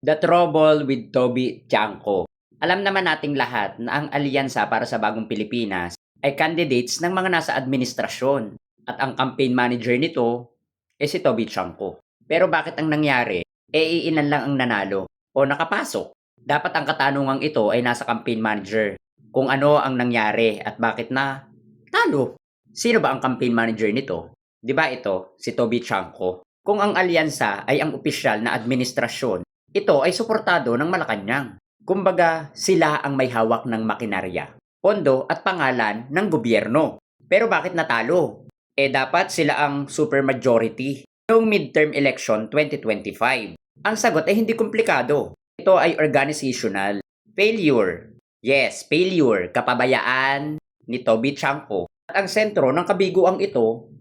The Trouble with Toby Tiangco. Alam naman nating lahat na ang alyansa para sa bagong Pilipinas ay candidates ng mga nasa administrasyon at ang campaign manager nito ay si Toby Tiangco. Pero bakit ang nangyari? Iilan lang ang nanalo o nakapasok. Dapat ang katanungang ito ay nasa campaign manager. Kung ano ang nangyari at bakit na talo. Sino ba ang campaign manager nito? 'Di ba ito, si Toby Tiangco? Kung ang alyansa ay ang opisyal na administrasyon, ito ay suportado ng Malacanang. Kumbaga, sila ang may hawak ng makinarya, pondo at pangalan ng gobyerno. Pero bakit natalo? Dapat sila ang supermajority noong midterm election 2025. Ang sagot ay hindi komplikado. Ito ay organizational failure. Yes, failure, kapabayaan ni Toby Tiangco. At ang sentro ng kabiguang ito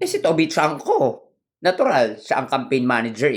ay si Toby Tiangco. Natural, siya ang campaign manager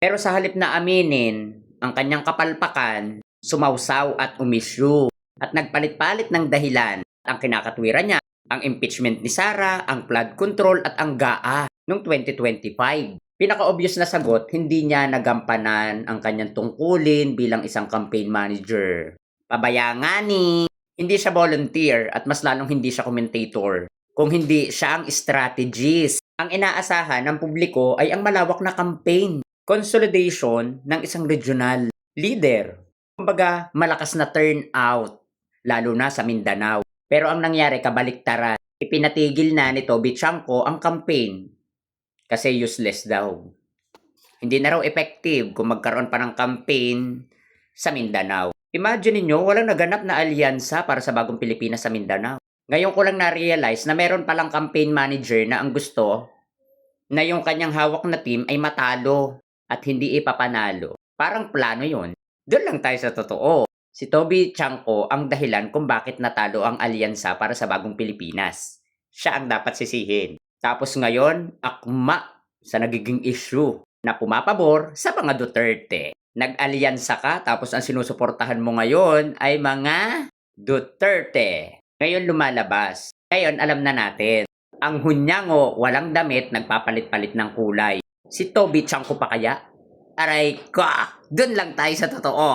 Pero sa halip na aminin ang kanyang kapalpakan, sumawsaw at umisyu at nagpalit-palit ng dahilan. Ang kinakatwiran niya, ang impeachment ni Sara, ang flood control at ang GAA noong 2025. Pinaka-obvious na sagot, hindi niya nagampanan ang kanyang tungkulin bilang isang campaign manager. Pabayangani, hindi siya volunteer at mas lalong hindi siya commentator. Kung hindi siya ang strategist. Ang inaasahan ng publiko ay ang malawak na campaign. Consolidation ng isang regional leader. Kumbaga, malakas na turnout, lalo na sa Mindanao. Pero ang nangyari kabaliktaran, ipinatigil na ni Toby Tiangco ang campaign kasi useless daw. Hindi na raw effective kung magkaroon pa ng campaign sa Mindanao. Imagine niyo, walang naganap na alyansa para sa bagong Pilipinas sa Mindanao. Ngayon ko lang na-realize na meron palang campaign manager na ang gusto na yung kanyang hawak na team ay matalo at hindi ipapanalo. Parang plano yon. Doon lang tayo sa totoo. Si Toby Tiangco ang dahilan kung bakit natalo ang alyansa para sa bagong Pilipinas. Siya ang dapat sisihin. Tapos ngayon, akma sa nagiging issue na pumapabor sa mga Duterte. Nag-alyansa ka tapos ang sinusuportahan mo ngayon ay mga Duterte. Ngayon lumalabas. Ngayon alam na natin. Ang hunyango, walang damit, nagpapalit-palit ng kulay. Si Toby Tiangco pa kaya? Aray ka! Doon lang tayo sa totoo.